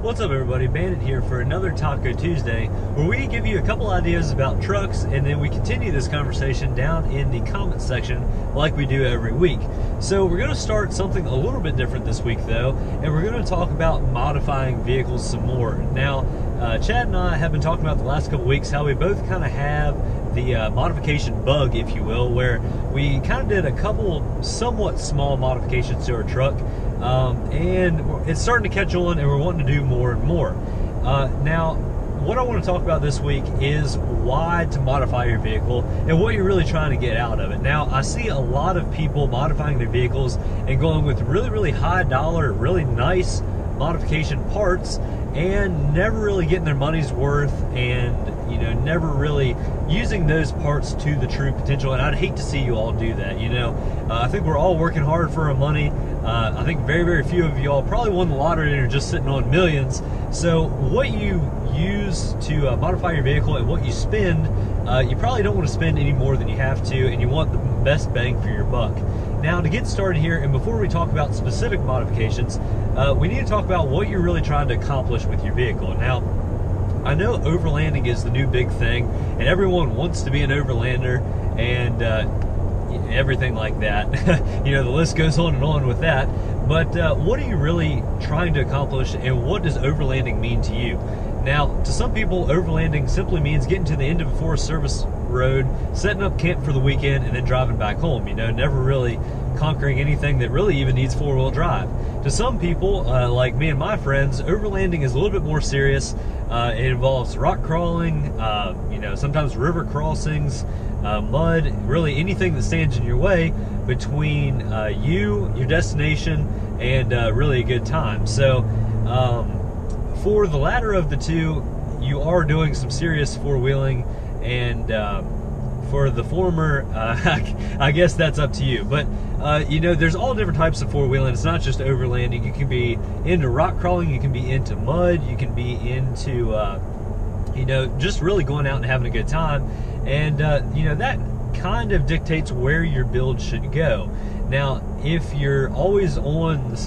What's up, everybody? Bandit here for another Taco Tuesday, where we give you a couple ideas about trucks, and then we continue this conversation down in the comments section like we do every week. So we're going to start something a little bit different this week, though, and we're going to talk about modifying vehicles some more. Now, Chad and I have been talking about the last couple weeks how we both kind of have the modification bug, if you will, where we kind of did a couple somewhat small modifications to our truck, and it's starting to catch on, and we're wanting to do more and more. Now, what I want to talk about this week is why to modify your vehicle and what you're really trying to get out of it. Now, I see a lot of people modifying their vehicles and going with really high dollar, really nice modification parts, and never really getting their money's worth, and never really using those parts to the true potential. And I'd hate to see you all do that. I think we're all working hard for our money. I think very few of y'all probably won the lottery and are just sitting on millions. So what you use to modify your vehicle and what you spend, you probably don't want to spend any more than you have to, and you want the best bang for your buck. Now, to get started here, and before we talk about specific modifications, we need to talk about what you're really trying to accomplish with your vehicle. Now, I know overlanding is the new big thing, and everyone wants to be an overlander, and everything like that. The list goes on and on with that. But what are you really trying to accomplish, and what does overlanding mean to you? Now, to some people, overlanding simply means getting to the end of a Forest Service road, setting up camp for the weekend, and then driving back home. Never really conquering anything that really even needs four-wheel drive. To some people, like me and my friends, overlanding is a little bit more serious. It involves rock crawling, sometimes river crossings, mud, really anything that stands in your way between your destination, and really a good time. So for the latter of the two, you are doing some serious four-wheeling, and for the former, I guess that's up to you. But there's all different types of four-wheeling. It's not just overlanding. You can be into rock crawling, you can be into mud, you can be into just really going out and having a good time. And that kind of dictates where your build should go. Now, if you're always on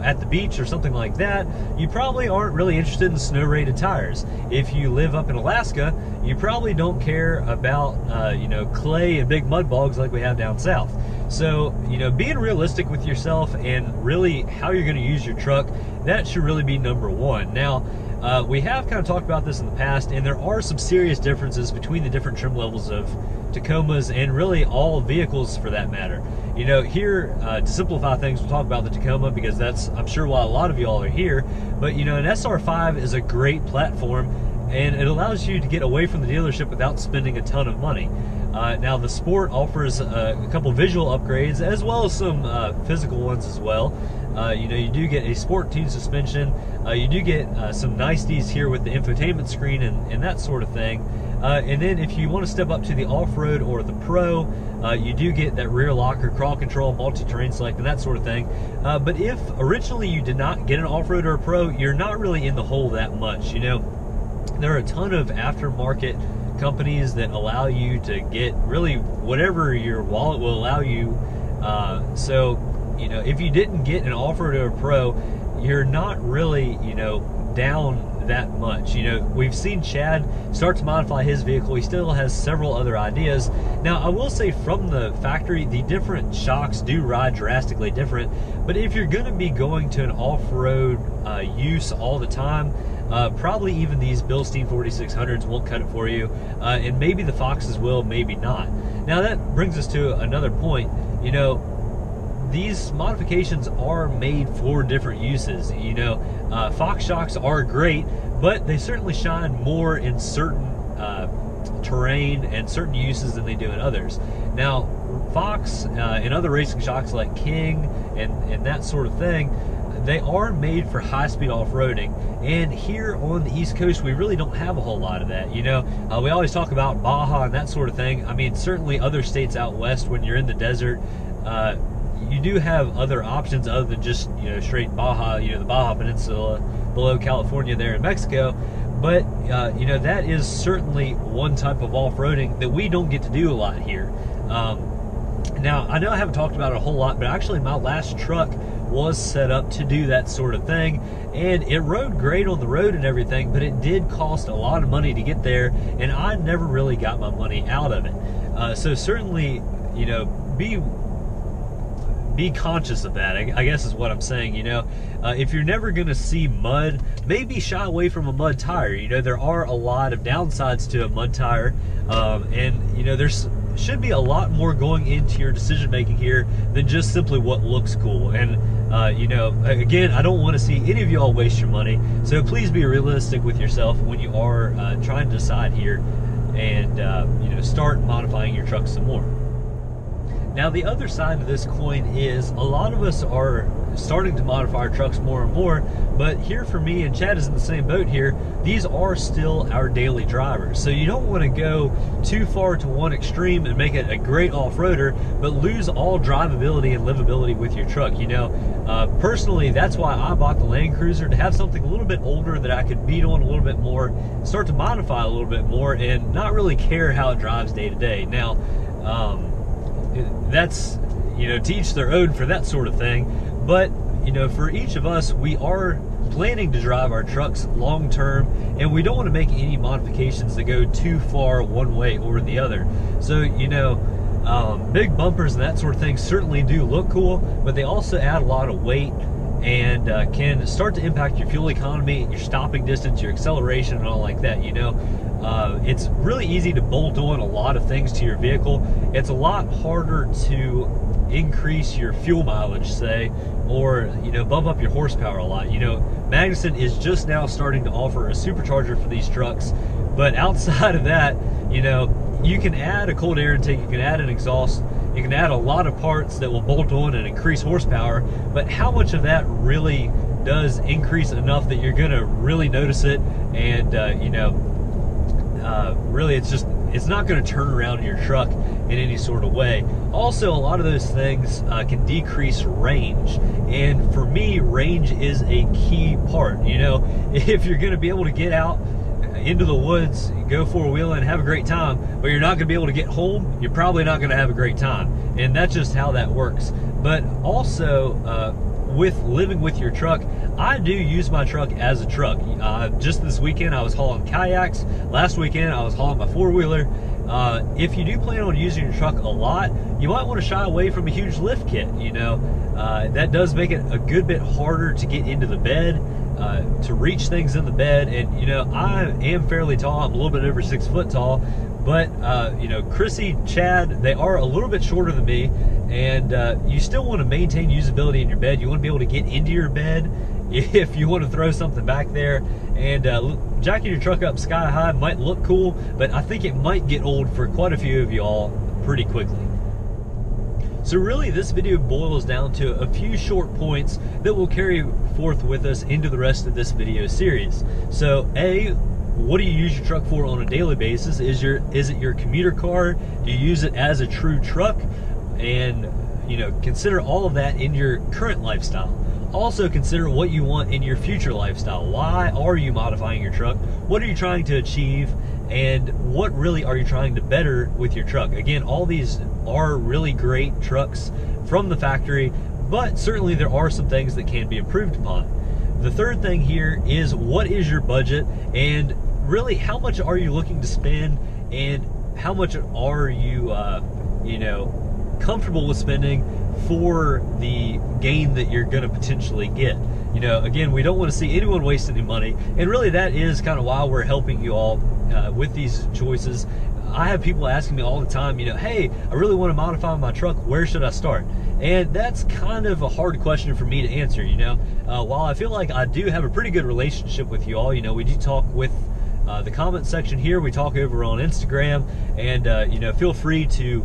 at the beach or something like that, you probably aren't really interested in snow-rated tires. If you live up in Alaska, you probably don't care about clay and big mud bogs like we have down south. So being realistic with yourself and really how you're going to use your truck, that should really be number one. Now, we have kind of talked about this in the past, and there are some serious differences between the different trim levels of Tacomas and really all vehicles for that matter. Here, to simplify things, we'll talk about the Tacoma because that's, I'm sure, why a lot of y'all are here. But an SR5 is a great platform, and it allows you to get away from the dealership without spending a ton of money. Now, the Sport offers a couple visual upgrades as well as some physical ones as well. You do get a Sport Tune suspension. You do get some niceties here with the infotainment screen and that sort of thing. And then if you want to step up to the off-road or the Pro, you do get that rear locker, crawl control, multi-terrain select, and that sort of thing. But if originally you did not get an off-road or a Pro, you're not really in the hole that much. There are a ton of aftermarket companies that allow you to get really whatever your wallet will allow you. If you didn't get an off-road or a Pro, you're not really, down that much. We've seen Chad start to modify his vehicle. He still has several other ideas. Now, I will say from the factory, the different shocks do ride drastically different, but if you're going to be going to an off-road use all the time, probably even these Bilstein 4600s won't cut it for you, and maybe the Foxes will, maybe not. Now, that brings us to another point. These modifications are made for different uses. Fox shocks are great, but they certainly shine more in certain terrain and certain uses than they do in others. Now, Fox and other racing shocks like King and that sort of thing, they are made for high-speed off-roading, and here on the East Coast, we really don't have a whole lot of that. We always talk about Baja and that sort of thing. I mean, certainly other states out west, when you're in the desert, you do have other options other than just straight Baja, the Baja Peninsula below California there in Mexico. But that is certainly one type of off-roading that we don't get to do a lot here. Now, I know I haven't talked about it a whole lot, but actually my last truck was set up to do that sort of thing, and it rode great on the road and everything, but it did cost a lot of money to get there, and I never really got my money out of it. So certainly, you know, be conscious of that, I guess is what I'm saying. You know, if you're never going to see mud, maybe shy away from a mud tire. You know, there are a lot of downsides to a mud tire, and you know, there's should be a lot more going into your decision making here than just simply what looks cool. And you know, again, I don't want to see any of y'all waste your money, so please be realistic with yourself when you are trying to decide here, and you know, start modifying your truck some more. Now, the other side of this coin is a lot of us are starting to modify our trucks more and more, but here for me, and Chad is in the same boat here, these are still our daily drivers. So you don't want to go too far to one extreme and make it a great off-roader, but lose all drivability and livability with your truck. You know, personally, that's why I bought the Land Cruiser, to have something a little bit older that I could beat on a little bit more, start to modify a little bit more, and not really care how it drives day to day. Now, that's, you know, to each their own for that sort of thing, but you know, for each of us, we are planning to drive our trucks long term, and we don't want to make any modifications that go too far one way or the other. So, you know, big bumpers and that sort of thing certainly do look cool, but they also add a lot of weight and can start to impact your fuel economy, your stopping distance, your acceleration, and all like that. You know, it's really easy to bolt on a lot of things to your vehicle. It's a lot harder to increase your fuel mileage, say, or, you know, bump up your horsepower a lot. You know, Magnuson is just now starting to offer a supercharger for these trucks, but outside of that, you know, you can add a cold air intake, you can add an exhaust, you can add a lot of parts that will bolt on and increase horsepower, but how much of that really does increase enough that you're gonna really notice it? And you know, really it's not going to turn around your truck in any sort of way. Also, a lot of those things can decrease range, and for me, range is a key part. You know, if you're going to be able to get out into the woods, go four-wheeling, have a great time, but you're not going to be able to get home, you're probably not going to have a great time, and that's just how that works. But also, with living with your truck, I do use my truck as a truck. Just this weekend I was hauling kayaks. Last weekend I was hauling my four-wheeler. If you do plan on using your truck a lot, you might want to shy away from a huge lift kit. You know, that does make it a good bit harder to get into the bed, to reach things in the bed. And you know, I am fairly tall. I'm a little bit over 6 foot tall, but you know, Chrissy, Chad, they are a little bit shorter than me, and you still want to maintain usability in your bed. You want to be able to get into your bed if you want to throw something back there. And jacking your truck up sky high might look cool, but I think it might get old for quite a few of y'all pretty quickly. So really, this video boils down to a few short points that will carry forth with us into the rest of this video series. So A, what do you use your truck for on a daily basis? Is it your commuter car? Do you use it as a true truck? And you know, consider all of that in your current lifestyle. Also consider what you want in your future lifestyle. Why are you modifying your truck? What are you trying to achieve? And what really are you trying to better with your truck? Again, all these are really great trucks from the factory, but certainly there are some things that can be improved upon. The third thing here is, what is your budget, and really how much are you looking to spend, and how much are you, you know, comfortable with spending for the gain that you're going to potentially get. You know, again, we don't want to see anyone waste any money, and really that is kind of why we're helping you all with these choices. I have people asking me all the time, you know, hey, I really want to modify my truck, where should I start? And that's kind of a hard question for me to answer. You know, while I feel like I do have a pretty good relationship with you all, you know, we do talk with the comment section here, we talk over on Instagram, and you know, feel free to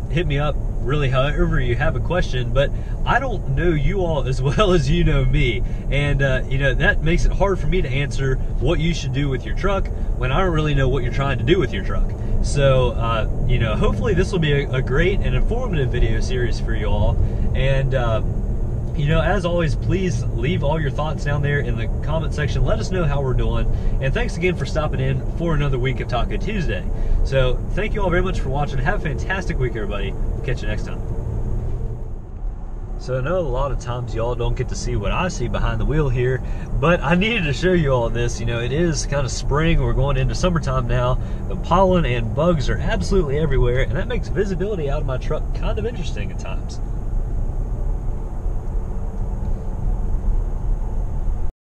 hit me up really however you have a question, but I don't know you all as well as you know me, and you know, that makes it hard for me to answer what you should do with your truck when I don't really know what you're trying to do with your truck. So you know, hopefully this will be a great and informative video series for you all, and you know, as always, please leave all your thoughts down there in the comment section. Let us know how we're doing. And thanks again for stopping in for another week of Taco Tuesday. So thank you all very much for watching. Have a fantastic week, everybody. We'll catch you next time. So I know a lot of times y'all don't get to see what I see behind the wheel here, but I needed to show you all this. You know, it is kind of spring, we're going into summertime now. The pollen and bugs are absolutely everywhere, and that makes visibility out of my truck kind of interesting at times.